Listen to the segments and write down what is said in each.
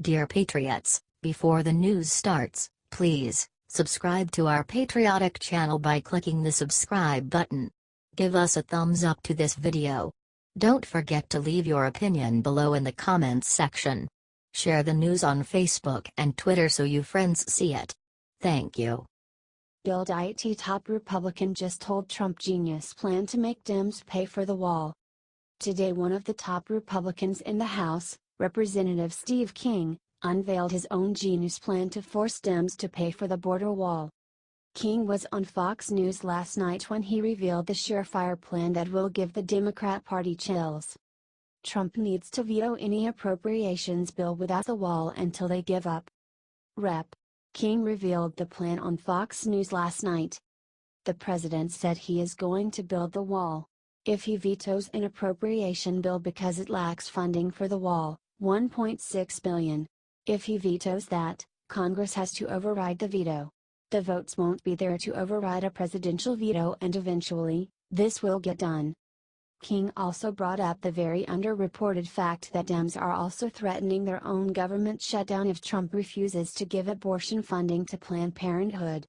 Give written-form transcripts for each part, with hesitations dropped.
Dear Patriots, before the news starts, please subscribe to our patriotic channel by clicking the subscribe button. Give us a thumbs up to this video. Don't forget to leave your opinion below in the comments section. Share the news on Facebook and Twitter so you friends see it. Thank you. Build IT top Republican just told Trump genius plan to make Dems pay for the wall. Today one of the top Republicans in the House, Representative Steve King, unveiled his own genius plan to force Dems to pay for the border wall. King was on Fox News last night when he revealed the surefire plan that will give the Democrat Party chills. Trump needs to veto any appropriations bill without the wall until they give up. Rep. King revealed the plan on Fox News last night. The president said he is going to build the wall. If he vetoes an appropriation bill because it lacks funding for the wall, $1.6 billion. If he vetoes that, Congress has to override the veto. The votes won't be there to override a presidential veto, and eventually, this will get done. King also brought up the very underreported fact that Dems are also threatening their own government shutdown if Trump refuses to give abortion funding to Planned Parenthood.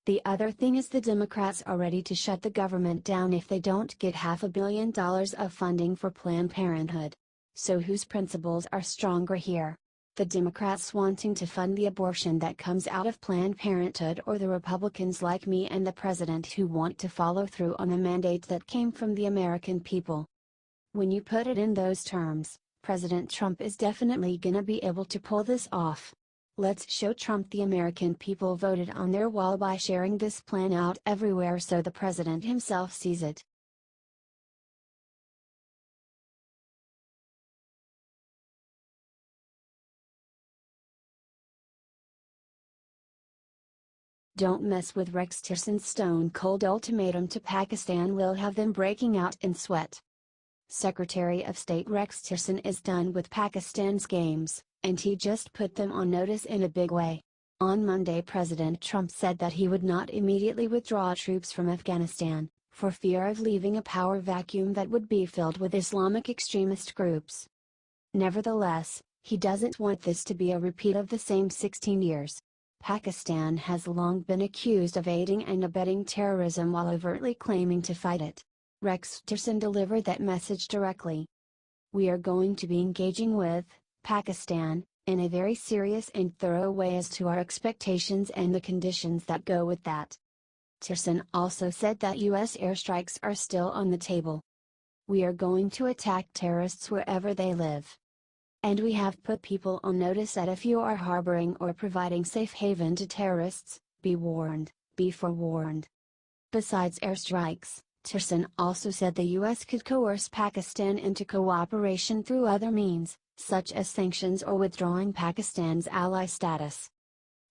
The other thing is the Democrats are ready to shut the government down if they don't get $500 million of funding for Planned Parenthood. So whose principles are stronger here? The Democrats wanting to fund the abortion that comes out of Planned Parenthood, or the Republicans like me and the president who want to follow through on a mandate that came from the American people? When you put it in those terms, President Trump is definitely gonna be able to pull this off. Let's show Trump the American people voted on their wall by sharing this plan out everywhere so the president himself sees it. Don't mess with Rex Tillerson's stone-cold ultimatum to Pakistan will have them breaking out in sweat. Secretary of State Rex Tillerson is done with Pakistan's games, and he just put them on notice in a big way. On Monday President Trump said that he would not immediately withdraw troops from Afghanistan, for fear of leaving a power vacuum that would be filled with Islamic extremist groups. Nevertheless, he doesn't want this to be a repeat of the same 16 years. Pakistan has long been accused of aiding and abetting terrorism while overtly claiming to fight it. Rex Tillerson delivered that message directly. We are going to be engaging with Pakistan in a very serious and thorough way as to our expectations and the conditions that go with that. Tillerson also said that U.S. airstrikes are still on the table. We are going to attack terrorists wherever they live. And we have put people on notice that if you are harboring or providing safe haven to terrorists, be warned, be forewarned. Besides airstrikes, Tillerson also said the U.S. could coerce Pakistan into cooperation through other means, such as sanctions or withdrawing Pakistan's ally status.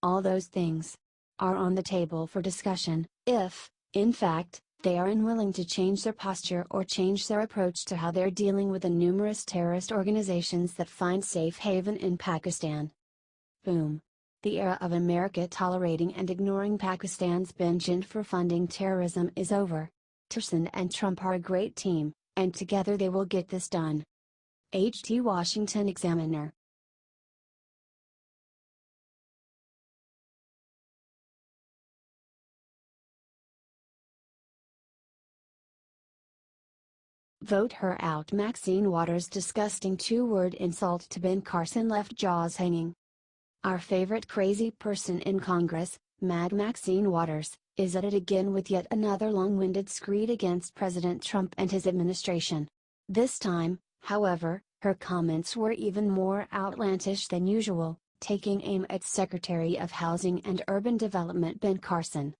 All those things are on the table for discussion, if, in fact, they are unwilling to change their posture or change their approach to how they're dealing with the numerous terrorist organizations that find safe haven in Pakistan. Boom. The era of America tolerating and ignoring Pakistan's penchant for funding terrorism is over. Tillerson and Trump are a great team, and together they will get this done. H.T. Washington Examiner. Vote her out. Maxine Waters' disgusting two-word insult to Ben Carson left jaws hanging. Our favorite crazy person in Congress, Mad Maxine Waters, is at it again with yet another long-winded screed against President Trump and his administration. This time, however, her comments were even more outlandish than usual, taking aim at Secretary of Housing and Urban Development Ben Carson.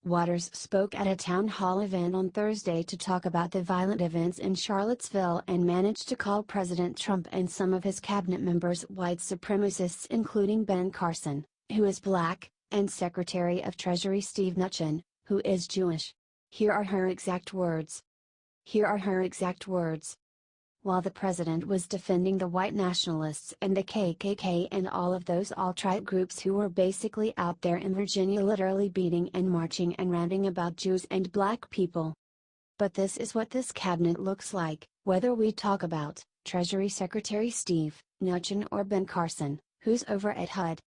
Waters spoke at a town hall event on Thursday to talk about the violent events in Charlottesville and managed to call President Trump and some of his cabinet members white supremacists, including Ben Carson, who is black, and Secretary of Treasury Steve Mnuchin, who is Jewish. Here are her exact words. While the president was defending the white nationalists and the KKK and all of those alt-right groups who were basically out there in Virginia literally beating and marching and ranting about Jews and black people. But this is what this cabinet looks like, whether we talk about Treasury Secretary Steve Mnuchin or Ben Carson. Who's over at HUD?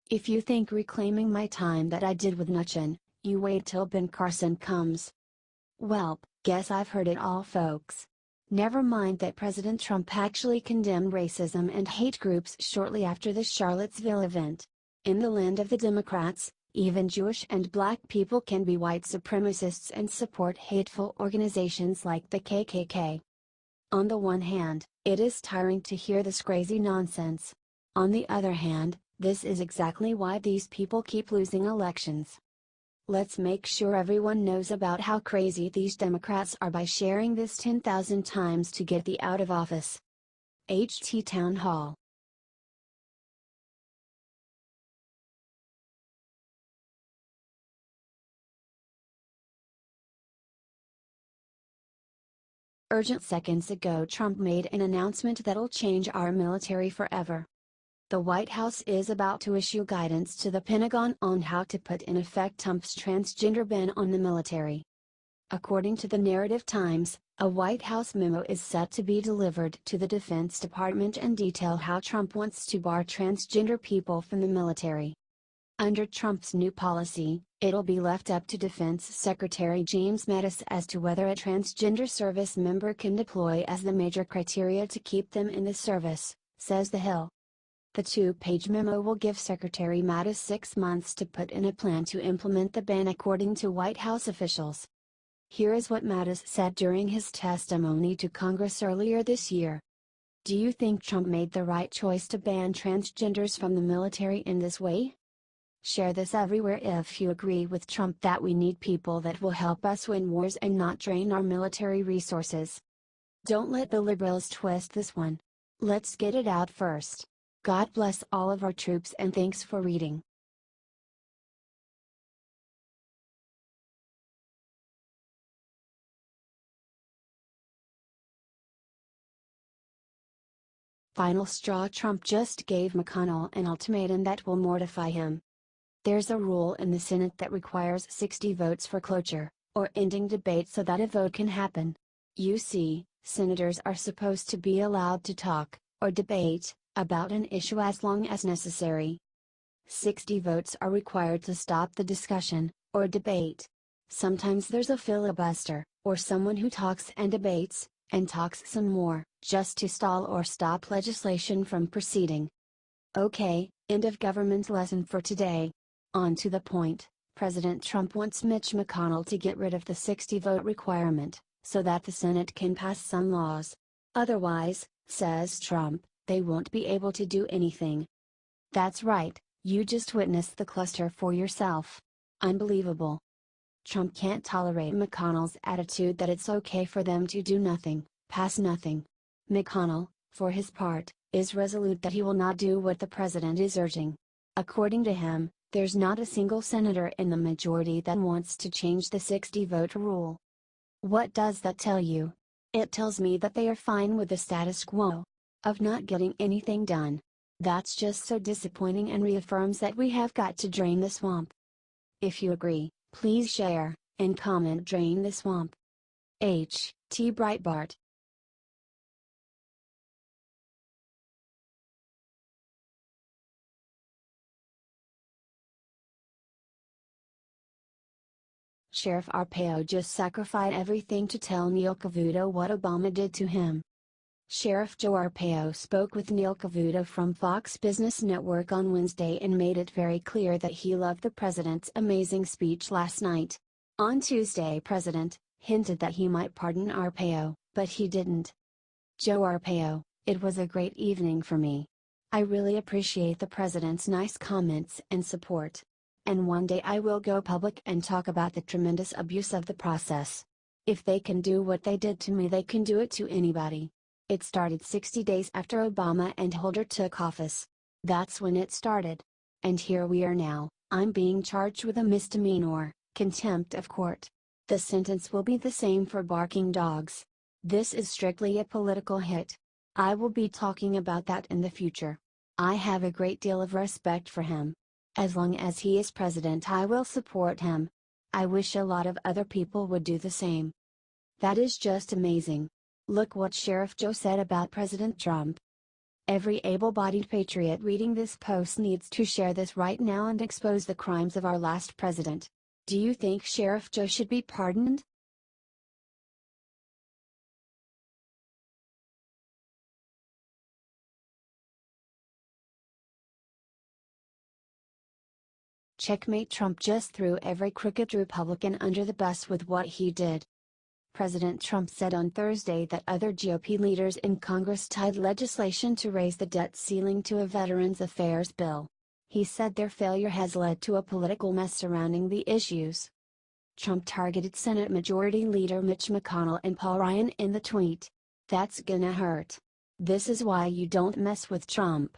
If you think reclaiming my time that I did with Mnuchin, you wait till Ben Carson comes. Welp, guess I've heard it all, folks. Never mind that President Trump actually condemned racism and hate groups shortly after the Charlottesville event. In the land of the Democrats, even Jewish and Black people can be white supremacists and support hateful organizations like the KKK. On the one hand, it is tiring to hear this crazy nonsense. On the other hand, this is exactly why these people keep losing elections. Let's make sure everyone knows about how crazy these Democrats are by sharing this 10,000 times to get the out of office. HT Town Hall. Urgent. Seconds ago, Trump made an announcement that'll change our military forever. The White House is about to issue guidance to the Pentagon on how to put in effect Trump's transgender ban on the military. According to the Narrative Times, a White House memo is set to be delivered to the Defense Department and detail how Trump wants to bar transgender people from the military. Under Trump's new policy, it'll be left up to Defense Secretary James Mattis as to whether a transgender service member can deploy as the major criteria to keep them in the service, says The Hill. The two-page memo will give Secretary Mattis 6 months to put in a plan to implement the ban, according to White House officials. Here is what Mattis said during his testimony to Congress earlier this year. Do you think Trump made the right choice to ban transgenders from the military in this way? Share this everywhere if you agree with Trump that we need people that will help us win wars and not drain our military resources. Don't let the liberals twist this one. Let's get it out first. God bless all of our troops and thanks for reading. Final straw. Trump just gave McConnell an ultimatum that will mortify him. There's a rule in the Senate that requires 60 votes for cloture, or ending debate so that a vote can happen. You see, senators are supposed to be allowed to talk, or debate, about an issue as long as necessary. 60 votes are required to stop the discussion, or debate. Sometimes there's a filibuster, or someone who talks and debates, and talks some more, just to stall or stop legislation from proceeding. Okay, end of government lesson for today. On to the point. President Trump wants Mitch McConnell to get rid of the 60-vote requirement, so that the Senate can pass some laws. Otherwise, says Trump, they won't be able to do anything. That's right, you just witnessed the cluster for yourself. Unbelievable. Trump can't tolerate McConnell's attitude that it's okay for them to do nothing, pass nothing. McConnell, for his part, is resolute that he will not do what the president is urging. According to him, there's not a single senator in the majority that wants to change the 60-vote rule. What does that tell you? It tells me that they are fine with the status quo, of not getting anything done. That's just so disappointing and reaffirms that we have got to drain the swamp. If you agree, please share, and comment "Drain the Swamp." H.T. Breitbart. Sheriff Arpaio just sacrificed everything to tell Neil Cavuto what Obama did to him. Sheriff Joe Arpaio spoke with Neil Cavuto from Fox Business Network on Wednesday and made it very clear that he loved the president's amazing speech last night. On Tuesday, President hinted that he might pardon Arpaio, but he didn't. Joe Arpaio, it was a great evening for me. I really appreciate the president's nice comments and support. And one day I will go public and talk about the tremendous abuse of the process. If they can do what they did to me, they can do it to anybody. It started 60 days after Obama and Holder took office. That's when it started. And here we are now. I'm being charged with a misdemeanor, contempt of court. The sentence will be the same for barking dogs. This is strictly a political hit. I will be talking about that in the future. I have a great deal of respect for him. As long as he is president, I will support him. I wish a lot of other people would do the same. That is just amazing. Look what Sheriff Joe said about President Trump. Every able-bodied patriot reading this post needs to share this right now and expose the crimes of our last president. Do you think Sheriff Joe should be pardoned? Checkmate Trump just threw every crooked Republican under the bus with what he did. President Trump said on Thursday that other GOP leaders in Congress tied legislation to raise the debt ceiling to a Veterans Affairs bill. He said their failure has led to a political mess surrounding the issues. Trump targeted Senate Majority Leader Mitch McConnell and Paul Ryan in the tweet. "That's gonna hurt. This is why you don't mess with Trump."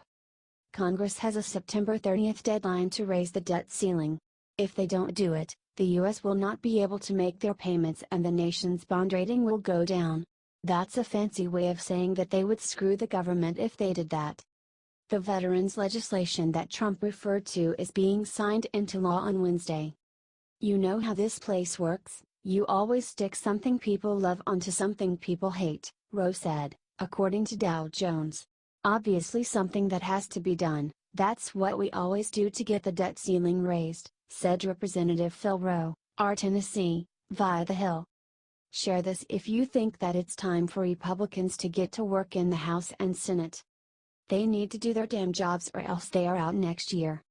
Congress has a September 30th deadline to raise the debt ceiling. If they don't do it, the U.S. will not be able to make their payments and the nation's bond rating will go down. That's a fancy way of saying that they would screw the government if they did that. The veterans legislation that Trump referred to is being signed into law on Wednesday. "You know how this place works, you always stick something people love onto something people hate," Roe said, according to Dow Jones. "Obviously something that has to be done, that's what we always do to get the debt ceiling raised," said Representative Phil Roe, R. Tennessee, via The Hill. Share this if you think that it's time for Republicans to get to work in the House and Senate. They need to do their damn jobs or else they are out next year.